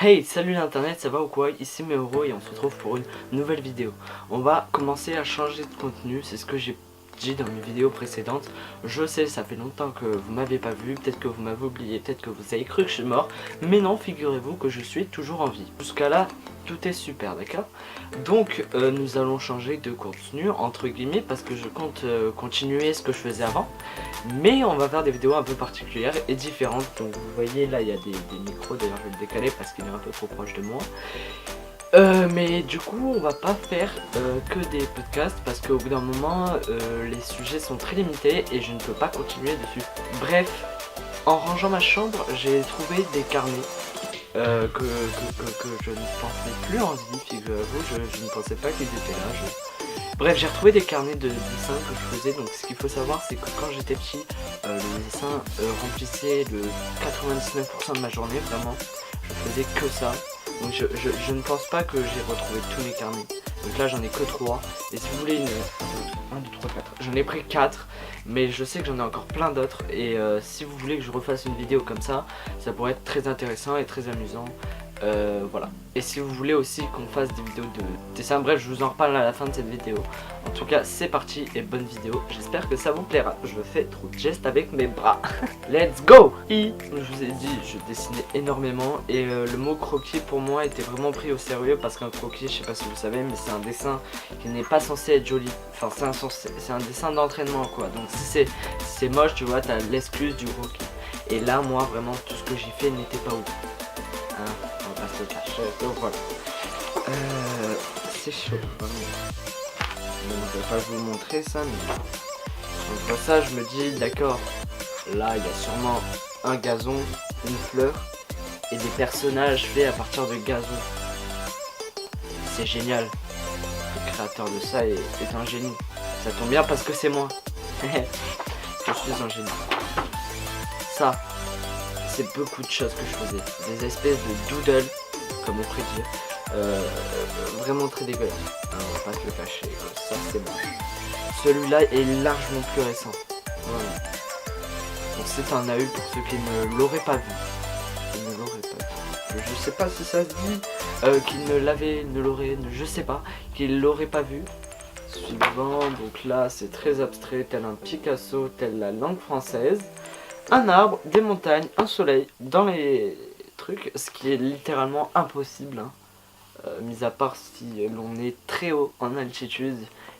Hey, salut l'internet, ça va ou quoi? Ici Meoro et on se retrouve pour une nouvelle vidéo. On va commencer à changer de contenu, c'est ce que j'ai dit dans mes vidéos précédentes. Je sais, ça fait longtemps que vous m'avez pas vu, peut-être que vous m'avez oublié, peut-être que vous avez cru que je suis mort. Mais non, figurez-vous que je suis toujours en vie. Jusqu'à là, tout est super, d'accord? Donc nous allons changer de contenu, entre guillemets, parce que je compte continuer ce que je faisais avant. Mais on va faire des vidéos un peu particulières et différentes. Donc vous voyez là il y a des micros, d'ailleurs je vais le décaler parce qu'il est un peu trop proche de moi. Mais du coup on va pas faire que des podcasts parce qu'au bout d'un moment les sujets sont très limités et je ne peux pas continuer dessus. Bref, en rangeant ma chambre j'ai trouvé des carnets que je ne pensais plus en vie, figurez-vous, je ne pensais pas qu'ils étaient là. Bref, j'ai retrouvé des carnets de dessins que je faisais. Donc ce qu'il faut savoir, c'est que quand j'étais petit, le dessin remplissait le 99% de ma journée, vraiment. Je faisais que ça. Donc je ne pense pas que j'ai retrouvé tous mes carnets. Donc là j'en ai que 3. Et si vous voulez une... 1, 2, 3, 4. J'en ai pris 4. Mais je sais que j'en ai encore plein d'autres. Et si vous voulez que je refasse une vidéo comme ça pourrait être très intéressant et très amusant. Voilà. Et si vous voulez aussi qu'on fasse des vidéos de dessin, bref, je vous en reparle à la fin de cette vidéo. En tout cas, c'est parti et bonne vidéo. J'espère que ça vous plaira. Je fais trop de gestes avec mes bras. Let's go! Et je vous ai dit, je dessinais énormément et le mot croquis pour moi était vraiment pris au sérieux parce qu'un croquis, je sais pas si vous savez, mais c'est un dessin qui n'est pas censé être joli. Enfin, c'est un dessin d'entraînement quoi. Donc si c'est moche, tu vois, t'as l'excuse du croquis. Et là, moi, vraiment, tout ce que j'ai fait n'était pas ouf. Hein, on va pas se le cacher, donc voilà. C'est chaud, vraiment. Je ne vais pas vous montrer ça, mais quand je vois ça, je me dis, d'accord, là, il y a sûrement un gazon, une fleur, et des personnages faits à partir de gazon. C'est génial. Le créateur de ça est un génie. Ça tombe bien parce que c'est moi. Je suis un génie. Ça, c'est beaucoup de choses que je faisais. Des espèces de doodles, comme on pourrait dire. Vraiment très dégueulasse. On va pas se le cacher. Ça c'est bon. Celui-là est largement plus récent. Voilà. Donc c'est un AU pour ceux qui ne l'auraient pas vu. Qui ne l'auraient pas vu. Je sais pas si ça se dit. Qui ne l'auraient. Je sais pas. Qu'ils l'auraient pas vu. Suivant. Donc là c'est très abstrait. Tel un Picasso. Telle la langue française. Un arbre, des montagnes, un soleil dans les trucs, ce qui est littéralement impossible, hein. Mis à part si l'on est très haut en altitude,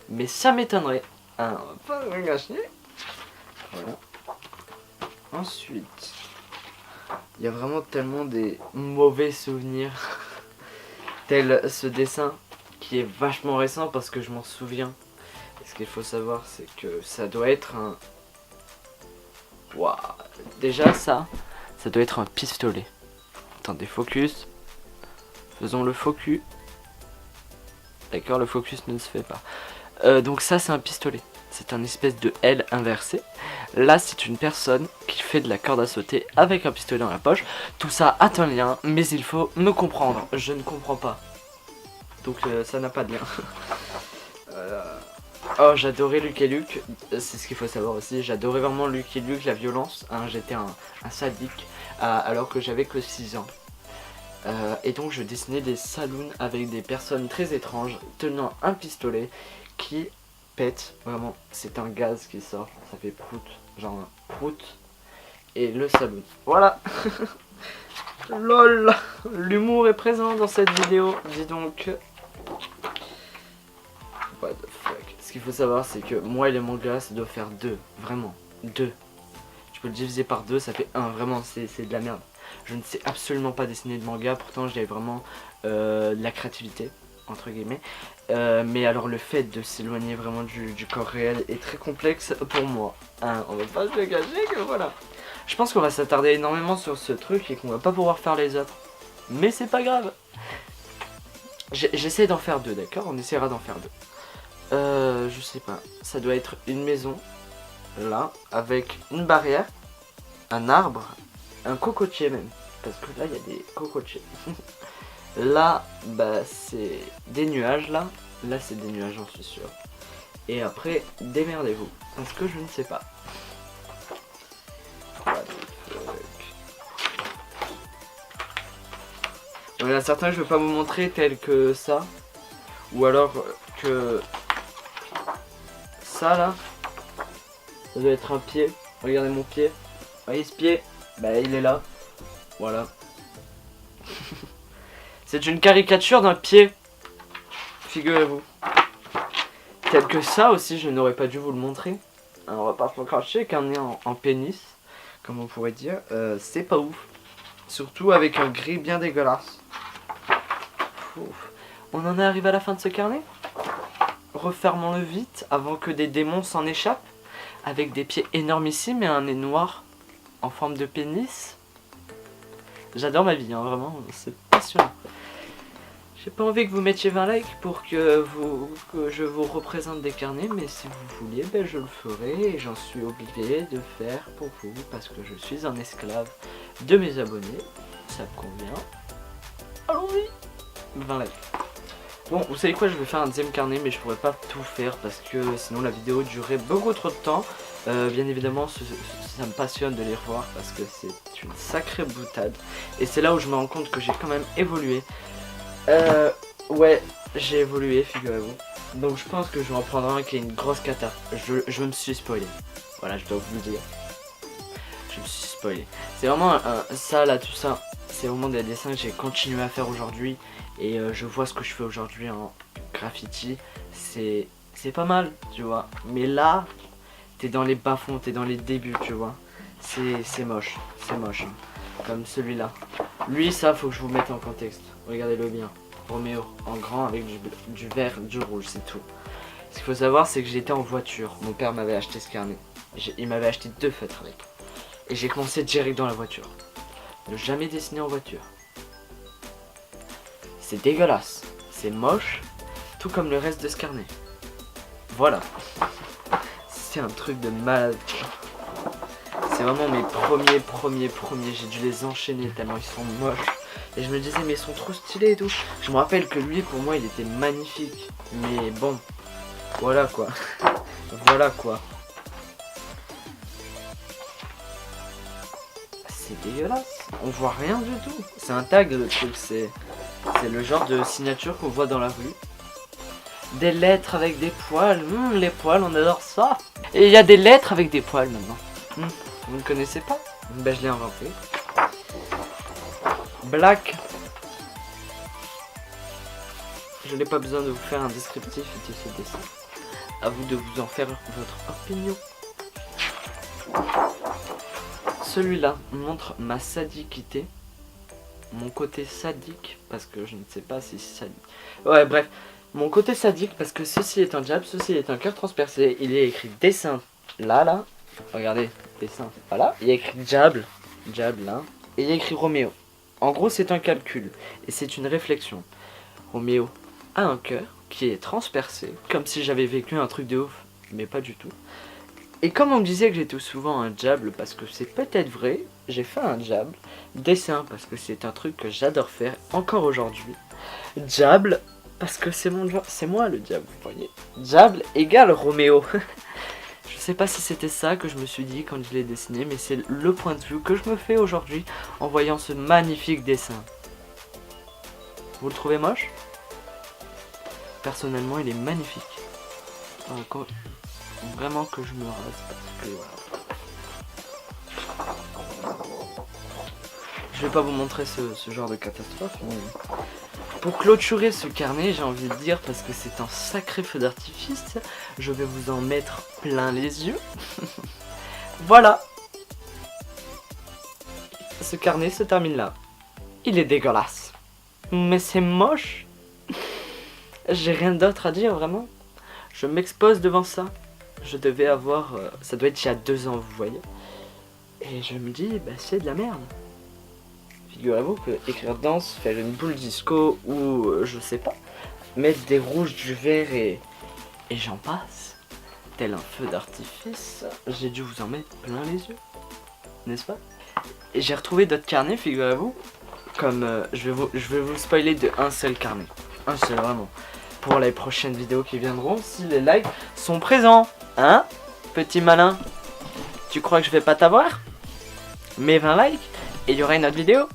mais ça m'étonnerait. Hein, on va pas le gâcher. Voilà. Ensuite, il y a vraiment tellement des mauvais souvenirs, tel ce dessin qui est vachement récent parce que je m'en souviens. Et ce qu'il faut savoir, c'est que ça doit être un... Waouh. Déjà ça doit être un pistolet. Attendez, focus. Faisons le focus. D'accord, le focus ne se fait pas. Donc ça c'est un pistolet. C'est un espèce de L inversé. Là c'est une personne qui fait de la corde à sauter avec un pistolet dans la poche. Tout ça a un lien, mais il faut me comprendre. Je ne comprends pas. Donc ça n'a pas de lien. Oh, j'adorais Luke et Luke, c'est ce qu'il faut savoir aussi, j'adorais vraiment Luke et Luke, la violence, hein, j'étais un sadique alors que j'avais que 6 ans. Et donc je dessinais des saloons avec des personnes très étranges tenant un pistolet qui pète, vraiment, c'est un gaz qui sort, ça fait prout, genre un prout, et le saloon. Voilà. LOL, l'humour est présent dans cette vidéo, dis donc. What the fuck. Ce qu'il faut savoir c'est que moi et les mangas ça doit faire 2, vraiment 2. Je peux le diviser par 2, ça fait 1, vraiment c'est de la merde. Je ne sais absolument pas dessiner de manga, pourtant j'ai vraiment de la créativité entre guillemets. Mais alors le fait de s'éloigner vraiment du corps réel est très complexe pour moi. Hein, on va pas se le cacher que voilà. Je pense qu'on va s'attarder énormément sur ce truc et qu'on va pas pouvoir faire les autres. Mais c'est pas grave. J'essaie d'en faire 2, d'accord? On essaiera d'en faire 2. Je sais pas, ça doit être une maison, là, avec une barrière, un arbre, un cocotier même, parce que là il y a des cocotiers. Là, bah c'est des nuages, là c'est des nuages, j'en suis sûr. Et après, démerdez-vous, parce que je ne sais pas. What the fuck. Il y en a certains que je vais pas vous montrer tels que ça. Ou alors que ça là. Ça doit être un pied. Regardez mon pied. Vous voyez ce pied? Bah il est là. Voilà. C'est une caricature d'un pied. Figurez-vous. Tel que ça aussi, je n'aurais pas dû vous le montrer. Alors, on va pas trop cracher qu'un nez en pénis, comme on pourrait dire. C'est pas ouf. Surtout avec un gris bien dégueulasse. Ouf. On en est arrivé à la fin de ce carnet. Refermons-le vite avant que des démons s'en échappent. Avec des pieds énormissimes et un nez noir en forme de pénis. J'adore ma vie, hein, vraiment, c'est passionnant. J'ai pas envie que vous mettiez 20 likes pour que je vous représente des carnets, mais si vous vouliez, ben je le ferai et j'en suis obligé de faire pour vous parce que je suis un esclave de mes abonnés. Ça me convient. Allons-y. 20 likes. Bon, vous savez quoi, je vais faire un deuxième carnet, mais je pourrais pas tout faire parce que sinon la vidéo durerait beaucoup trop de temps. Bien évidemment, ça me passionne de les revoir parce que c'est une sacrée boutade. Et c'est là où je me rends compte que j'ai quand même évolué. Ouais, j'ai évolué, figurez-vous. Donc je pense que je vais en prendre un qui est une grosse cata. Je me suis spoilé. Voilà, je dois vous le dire. Je me suis spoilé. C'est vraiment ça là, tout ça. C'est vraiment des dessins que j'ai continué à faire aujourd'hui. Et je vois ce que je fais aujourd'hui en graffiti. C'est pas mal, tu vois. Mais là, t'es dans les bas-fonds, t'es dans les débuts, tu vois. C'est moche, c'est moche. Comme celui-là. Lui, ça, faut que je vous mette en contexte. Regardez-le bien. Roméo, en grand, avec du vert, du rouge, c'est tout. Ce qu'il faut savoir, c'est que j'étais en voiture. Mon père m'avait acheté ce carnet. Il m'avait acheté 2 feutres avec. Et j'ai commencé direct dans la voiture. Ne jamais dessiner en voiture. C'est dégueulasse. C'est moche. Tout comme le reste de ce carnet. Voilà. C'est un truc de malade. C'est vraiment mes premiers. J'ai dû les enchaîner tellement ils sont moches. Et je me disais mais ils sont trop stylés et tout. Je me rappelle que lui pour moi il était magnifique. Mais bon. Voilà quoi. Voilà quoi. C'est dégueulasse. On voit rien du tout. C'est un tag le truc. C'est le genre de signature qu'on voit dans la rue. Des lettres avec des poils. Les poils on adore ça. Et il y a des lettres avec des poils maintenant. Vous ne connaissez pas? Ben je l'ai inventé. Black. Je n'ai pas besoin de vous faire un descriptif de ce dessin. À vous de vous en faire votre opinion. Celui-là montre ma sadiquité. Mon côté sadique. Parce que je ne sais pas si c'est sadique. Ouais bref. Mon côté sadique parce que ceci est un jab. Ceci est un cœur transpercé. Il est écrit dessin là. Regardez. Dessin. Voilà. Il y a écrit jab là. Et il y a écrit Roméo. En gros, c'est un calcul et c'est une réflexion. Roméo a un cœur qui est transpercé, comme si j'avais vécu un truc de ouf, mais pas du tout. Et comme on me disait que j'étais souvent un diable, parce que c'est peut-être vrai, j'ai fait un diable. Dessin, parce que c'est un truc que j'adore faire, encore aujourd'hui. Diable, parce que c'est mon genre, c'est moi le diable, vous voyez. Diable égale Roméo. Je sais pas si c'était ça que je me suis dit quand je l'ai dessiné, mais c'est le point de vue que je me fais aujourd'hui en voyant ce magnifique dessin. Vous le trouvez moche? Personnellement, il est magnifique. Encore, vraiment que je me rase parce que voilà. Je vais pas vous montrer ce genre de catastrophe, mais pour clôturer ce carnet, j'ai envie de dire, parce que c'est un sacré feu d'artifice, je vais vous en mettre plein les yeux. Voilà. Ce carnet se termine là. Il est dégueulasse. Mais c'est moche. J'ai rien d'autre à dire, vraiment. Je m'expose devant ça. Je devais avoir... ça doit être il y a 2 ans, vous voyez. Et je me dis, bah c'est de la merde. Figurez-vous que écrire danse, faire une boule disco ou je sais pas, mettre des rouges, du vert et j'en passe, tel un feu d'artifice, j'ai dû vous en mettre plein les yeux, n'est-ce pas? Et j'ai retrouvé d'autres carnets, figurez-vous, comme je vais vous spoiler de un seul carnet, un seul vraiment, pour les prochaines vidéos qui viendront si les likes sont présents, hein, petit malin? Tu crois que je vais pas t'avoir? Mes 20 likes et il y aura une autre vidéo.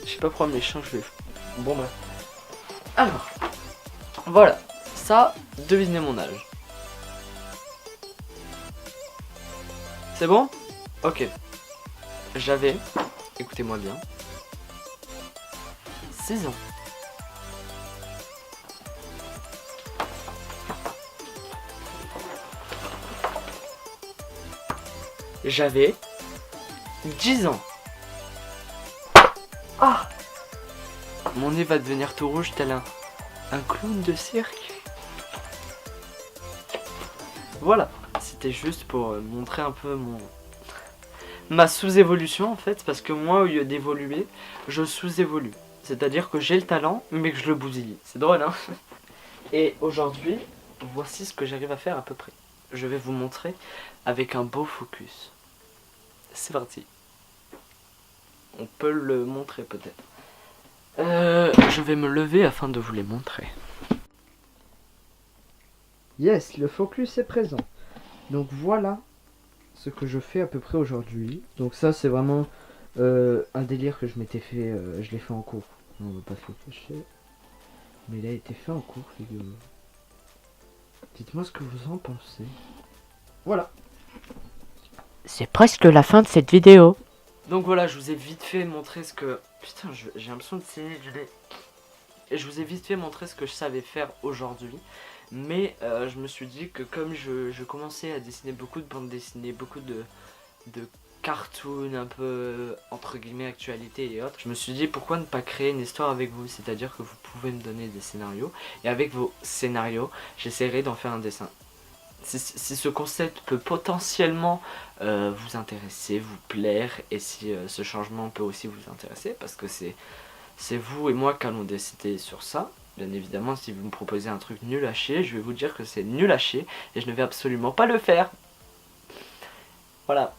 Je sais pas pourquoi mes chiens je vais... Bon bref. Alors, voilà. Ça, devinez mon âge. C'est bon? Ok. J'avais, écoutez-moi bien, 6 ans. J'avais 10 ans. Ah! Mon nez va devenir tout rouge tel un clown de cirque. Voilà, c'était juste pour montrer un peu ma sous-évolution en fait, parce que moi au lieu d'évoluer, je sous-évolue. C'est-à-dire que j'ai le talent, mais que je le bousille. C'est drôle hein. Et aujourd'hui, voici ce que j'arrive à faire à peu près. Je vais vous montrer avec un beau focus. C'est parti. On peut le montrer peut-être. Je vais me lever afin de vous les montrer. Yes, le focus est présent. Donc voilà ce que je fais à peu près aujourd'hui. Donc ça c'est vraiment un délire que je m'étais fait, je l'ai fait en cours. On va pas se le cacher. Mais il a été fait en cours, les gars. Dites-moi ce que vous en pensez. Voilà. C'est presque la fin de cette vidéo. Donc voilà, je vous ai vite fait montrer ce que... Putain, j'ai l'impression de saigner du nez. Et je vous ai vite fait montrer ce que je savais faire aujourd'hui. Mais je me suis dit que comme je commençais à dessiner beaucoup de bandes dessinées, beaucoup de cartoons un peu entre guillemets actualité et autres, je me suis dit pourquoi ne pas créer une histoire avec vous, c'est-à-dire que vous pouvez me donner des scénarios et avec vos scénarios j'essaierai d'en faire un dessin. Si ce concept peut potentiellement vous intéresser, vous plaire, et si ce changement peut aussi vous intéresser, parce que c'est vous et moi qui allons décider sur ça. Bien évidemment, si vous me proposez un truc nul à chier, je vais vous dire que c'est nul à chier et je ne vais absolument pas le faire. Voilà.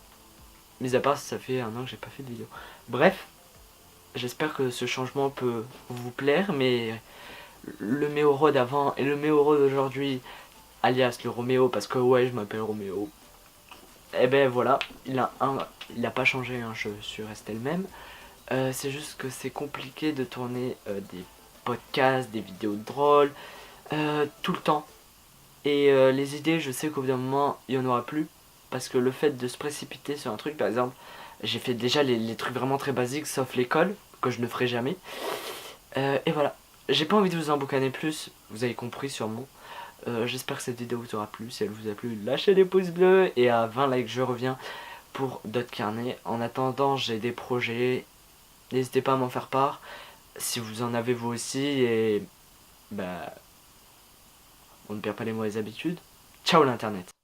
Mis à part si ça fait 1 an que j'ai pas fait de vidéo. Bref, j'espère que ce changement peut vous plaire, mais le Méoro d'avant et le Méoro d'aujourd'hui, alias le Roméo, parce que ouais, je m'appelle Roméo. Et ben voilà, il a pas changé, hein, je suis resté le même. C'est juste que c'est compliqué de tourner des podcasts, des vidéos drôles, tout le temps. Et les idées, je sais qu'au bout d'un moment, il n'y en aura plus. Parce que le fait de se précipiter sur un truc, par exemple, j'ai fait déjà les trucs vraiment très basiques, sauf l'école, que je ne ferai jamais. Et voilà, j'ai pas envie de vous emboucaner plus, vous avez compris sûrement. J'espère que cette vidéo vous aura plu. Si elle vous a plu, lâchez des pouces bleus. Et à 20 likes, je reviens pour d'autres carnets. En attendant, j'ai des projets. N'hésitez pas à m'en faire part. Si vous en avez vous aussi. Et bah, on ne perd pas les mauvaises habitudes. Ciao l'internet.